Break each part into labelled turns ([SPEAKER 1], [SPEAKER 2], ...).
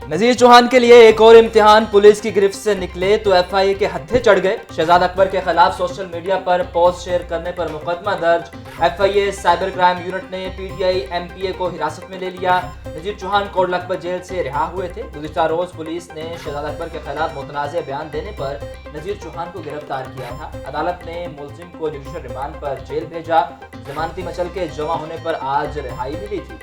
[SPEAKER 1] नजीर चौहान के लिए एक और इम्तिहान, पुलिस की गिरफ्त से निकले तो एफआईए के हत्थे चढ़ गए। शहजाद अकबर के खिलाफ सोशल मीडिया पर पोस्ट शेयर करने पर मुकदमा दर्ज। एफआईए साइबर क्राइम यूनिट ने पीटीआई एमपीए को हिरासत में ले लिया। नजीर चौहान कोट लखपत जेल से रिहा हुए थे। गुज़िश्ता रोज पुलिस ने शहजाद अकबर के खिलाफ मुतनाज़ बयान देने पर नजीर चौहान को गिरफ्तार किया था। अदालत ने मुलजिम को जुडिशल रिमांड पर जेल भेजा। जमानती मचल के जमा होने पर आज रिहाई मिली थी।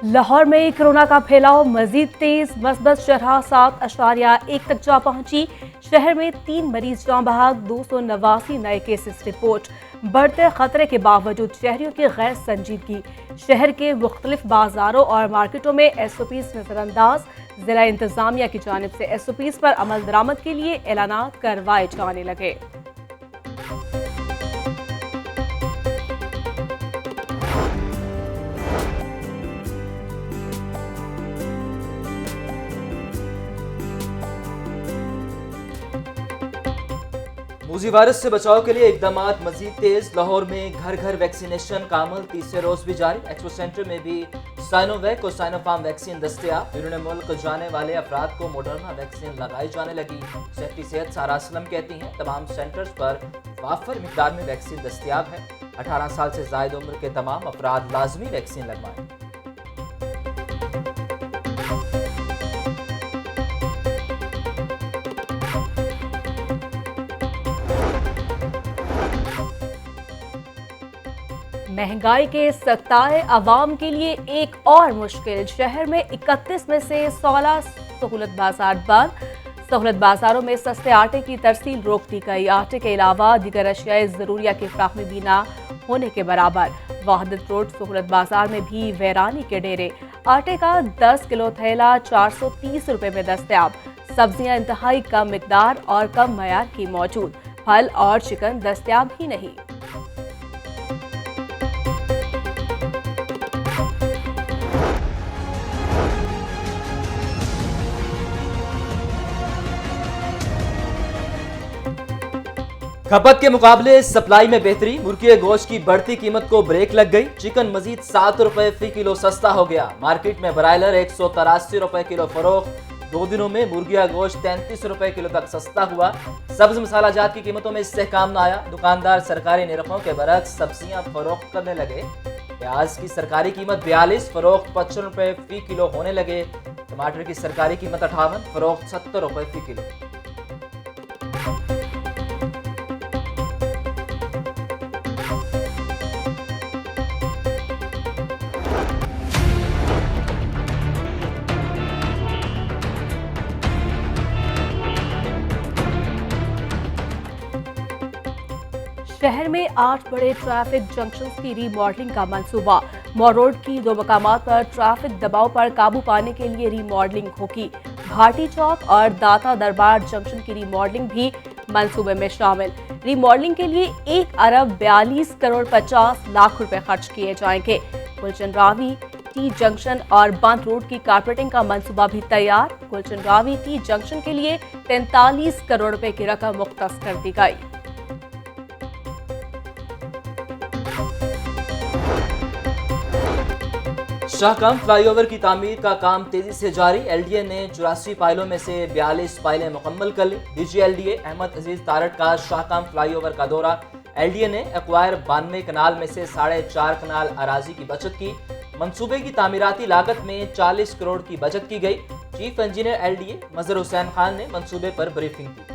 [SPEAKER 2] लाहौर में कोरोना का फैलाव मजीद तेज, मस्बत शरह 7.1 तक जा पहुंची। शहर में 3 मरीज जाँ बहक, 289 नए केसेस रिपोर्ट। बढ़ते खतरे के बावजूद शहरियों की गैर संजीदगी। शहर के मुख्तलिफ बाजारों और मार्केटों में SOPs नजरअंदाज। जिला इंतजामिया की जानिब से SOPs पर अमल दरामद के लिए ऐलानात करवाए जाने लगे।
[SPEAKER 1] मूजी वायरस से बचाव के लिए इकदाम मजीद तेज। लाहौर में घर घर वैक्सीनेशन का अमल तीसरे रोज भी जारी। एक्सपो सेंटर में भी साइनोवैक और साइनोफार्म वैक्सीन दस्तयाब। बैरून मुल्क जाने वाले अफराद को मॉडर्ना वैक्सीन लगाई जाने लगी। सेक्रेटरी सेहत सारा असलम कहती हैं तमाम सेंटर्स पर वाफर मिकदार में वैक्सीन दस्तयाब है। 18 साल से ज़ायद उम्र के तमाम अफराद लाजमी वैक्सीन लगवाएं।
[SPEAKER 2] महंगाई के सख्ताए अवाम के लिए एक और मुश्किल। शहर में 31 में से 16 सहूलत बाजार बंद। सहूलत बाजारों में सस्ते आटे की तरसील रोक दी गई। आटे के अलावा दीगर अशियाए ज़रूरिया की फ्राहमी भी ना होने के बराबर। वहादत रोड सहूलत बाजार में भी वैरानी के डेरे। आटे का 10 किलो थैला 430 रुपए में दस्तयाब। सब्जियां इंतहाई कम मिकदार और कम मयार की मौजूद। फल और चिकन दस्तयाब ही नहीं।
[SPEAKER 1] खपत के मुकाबले सप्लाई में बेहतरी। मुर्गी गोश्त की बढ़ती कीमत को ब्रेक लग गई। चिकन मजीद 7 रुपए फी किलो सस्ता हो गया। मार्केट में ब्रायलर 183 रुपए किलो फरोख्त। 2 दिनों में मुर्गिया गोश्त 33 रुपए किलो तक सस्ता हुआ। सब्ज मसाला जात की कीमतों में इस्तेहकाम न आया। दुकानदार सरकारी निरखों के बरक्स सब्जियां फरोख्त करने लगे। प्याज की सरकारी कीमत 42, फरोख्त 55 रुपए फी किलो होने लगे। टमाटर की सरकारी कीमत 58, फरोख्त 70 रुपए फी किलो।
[SPEAKER 2] शहर में 8 बड़े ट्रैफिक जंक्शंस की रीमॉडलिंग का मंसूबा। मॉल रोड की 2 मकामात पर ट्रैफिक दबाव पर काबू पाने के लिए रीमॉडलिंग होगी। भाटी चौक और दाता दरबार जंक्शन की रीमॉडलिंग भी मंसूबे में शामिल। रीमॉडलिंग के लिए 1 अरब 42 करोड़ 50 लाख रुपए खर्च किए जाएंगे। गुलशन रावी टी जंक्शन और बंद रोड की कारपेटिंग का मंसूबा भी तैयार। गुलशन रावी टी जंक्शन के लिए 43 करोड़ रुपए की रकम मुख्तस कर दी गई।
[SPEAKER 1] शाहकाम फ्लाईओवर की तामीर का काम तेजी से जारी। LDA ने 84 पायलों में से 42 पायलें मुकम्मल कर ली। DG LDA अहमद अजीज तारट का शाहकाम फ्लाईओवर का दौरा। LDA ने एक्वायर 92 कनाल में से 4.5 कनाल अराजी की बचत की। मंसूबे की तामीराती लागत में 40 करोड़ की बचत की गई। चीफ इंजीनियर LDA मजहर हुसैन खान ने मंसूबे पर ब्रीफिंग की।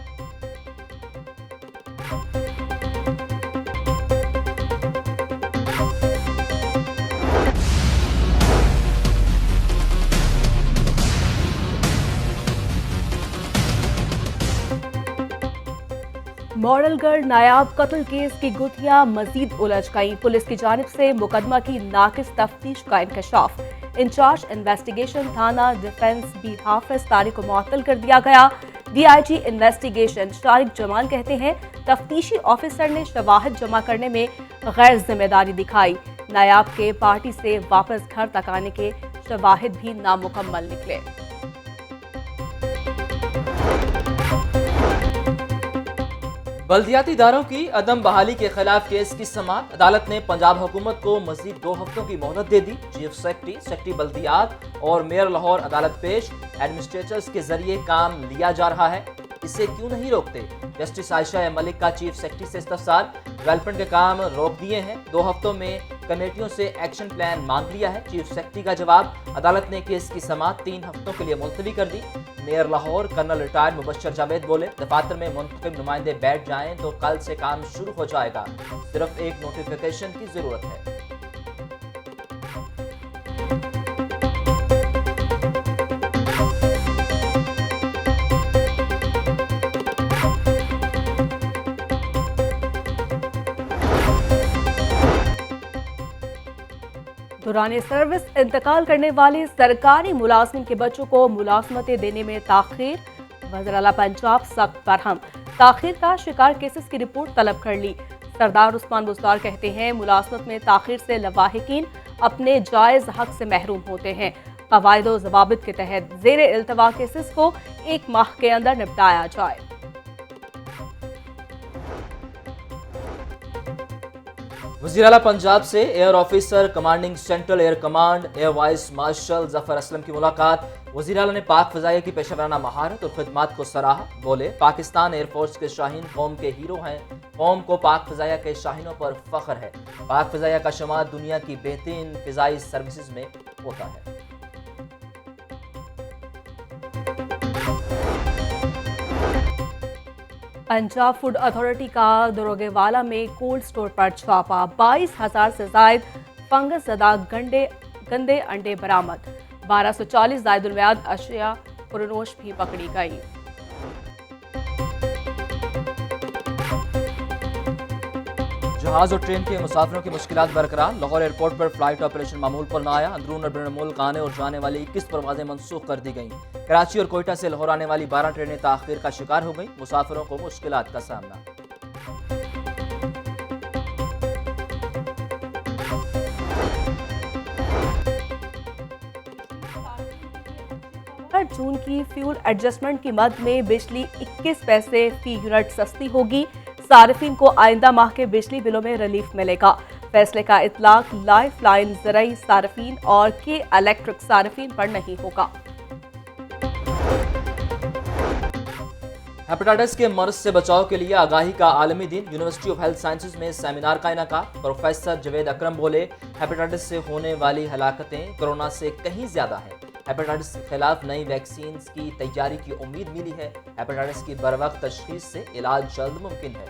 [SPEAKER 2] मॉडल गर्ल नायाब कत्ल केस की गुत्थियां मजीद उलझ गईं। पुलिस की जानिब से मुकदमा की नाकिस तफ्तीश का इंकशाफ। इंचार्ज इन्वेस्टिगेशन थाना डिफेंस बी हाफिज तारिक को मुअत्तल कर दिया गया। DIG इन्वेस्टिगेशन शारिक जमाल कहते हैं तफ्तीशी ऑफिसर ने शवाहिद जमा करने में गैर जिम्मेदारी दिखाई। नायाब के पार्टी से वापस घर तक आने के शवाहिद भी नामुकम्मल निकले।
[SPEAKER 1] बल्दियाती इदारों की अदम बहाली के खिलाफ केस की समाअत। अदालत ने पंजाब हुकूमत को मजीद 2 हफ्तों की मोहलत दे दी। चीफ सेक्रेटरी बल्दियात और मेयर लाहौर अदालत पेश। एडमिनिस्ट्रेटर्स के जरिए काम लिया जा रहा है, इसे क्यों नहीं रोकते? जस्टिस आयशा मलिक का चीफ सेक्रेटरी से इस्तफसार। डेवलपमेंट के काम रोक दिए हैं, 2 हफ्तों में कमेटियों से एक्शन प्लान मांग लिया है। चीफ सेक्रेटरी का जवाब। अदालत ने केस की समाअत 3 हफ्तों के लिए मुलतवी कर दी। Mayor Lahore colonel retired Mubashar Javed बोले, दफातर में मुंतखब नुमाइंदे बैठ जाएं तो कल से काम शुरू हो जाएगा, सिर्फ एक नोटिफिकेशन की जरूरत है।
[SPEAKER 2] दौरान सर्विस इंतकाल करने वाले सरकारी मुलाजिम के बच्चों को मुलाजमतें देने में ताखीर। वज़ीर आला पंजाब सख्त बरहम। ताखीर का शिकार केसेस की रिपोर्ट तलब कर ली। सरदार उस्मान बुज़दार कहते हैं, मुलाजमत में ताखीर से लवाहिकीन अपने जायज़ हक से महरूम होते हैं। कवायद व ज़वाबित के तहत ज़ेर इल्तवा केसेस को 1 माह के अंदर निपटाया जाए।
[SPEAKER 1] वज़ीर आला पंजाब से air officer commanding central air command air vice marshal Zafar Aslam की मुलाकात। वज़ीर आला ने पाक फ़ज़ाइया की पेशेवराना महारत और खिदमात को सराहा। बोले, पाकिस्तान एयरफोर्स के शाहीन कौम के हीरो हैं। कौम को पाक फ़ज़ाइया के शाहीनों पर फ़ख्र है। पाक फ़ज़ाइया का शुमार दुनिया की बेहतरीन फ़िज़ाई सर्विसेज में होता है।
[SPEAKER 2] पंजाब फूड अथॉरिटी का दरोगेवाला में कोल्ड स्टोर पर छापा। 22,000 से जायद फंगस ज़दा गंदे अंडे बरामद। 1240 जायदुल-मियाद अशिया फरोनोश भी पकड़ी गई।
[SPEAKER 1] जहाज और ट्रेन के मुसाफिरों की मुश्किलात बरकरार। लाहौर एयरपोर्ट पर फ्लाइट ऑपरेशन मामूल पर न आया। अंदरून और बैरून मुल्क आने और जाने वाली 21 परवाजें मनसूख कर दी गईं। कराची और कोयटा से लाहौर आने वाली 12 ट्रेनें ताखीर का शिकार हो गईं। मुसाफिरों को मुश्किलात का सामना।
[SPEAKER 2] 8 जून की फ्यूल एडजस्टमेंट की मद में बिजली 21 पैसे फी यूनिट सस्ती होगी। सार्फिन को आइंदा माह के बिजली बिलों में रिलीफ मिलेगा। फैसले का इतलाक लाइफ लाइन ज़राई सार्फिन और के इलेक्ट्रिक सार्फिन पर नहीं होगा।
[SPEAKER 1] हेपेटाइटिस के मर्ज से बचाव के लिए आगाही का आलमी दिन। यूनिवर्सिटी ऑफ हेल्थ साइंसेज में सेमिनार का इनेकाद। प्रोफेसर जवेद अकरम बोले, हेपेटाइटिस से होने वाली हलाकतें कोरोना से कहीं ज्यादा हैं। हेपेटाइटिस के खिलाफ नई वैक्सीन की तैयारी की उम्मीद मिली है। हेपेटाइटिस की बरवक्त तशखीस से इलाज जल्द मुमकिन है।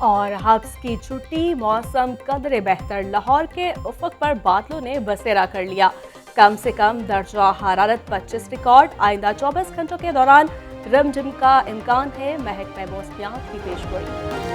[SPEAKER 2] और हब्स की छुट्टी, मौसम कदरे बेहतर। लाहौर के उफक पर बादलों ने बसेरा कर लिया। कम से कम दर्जा हरारत 25 रिकॉर्ड। आइंदा 24 घंटों के दौरान रमझम का इम्कान है। महकमा मौसमियात की पेशगोई।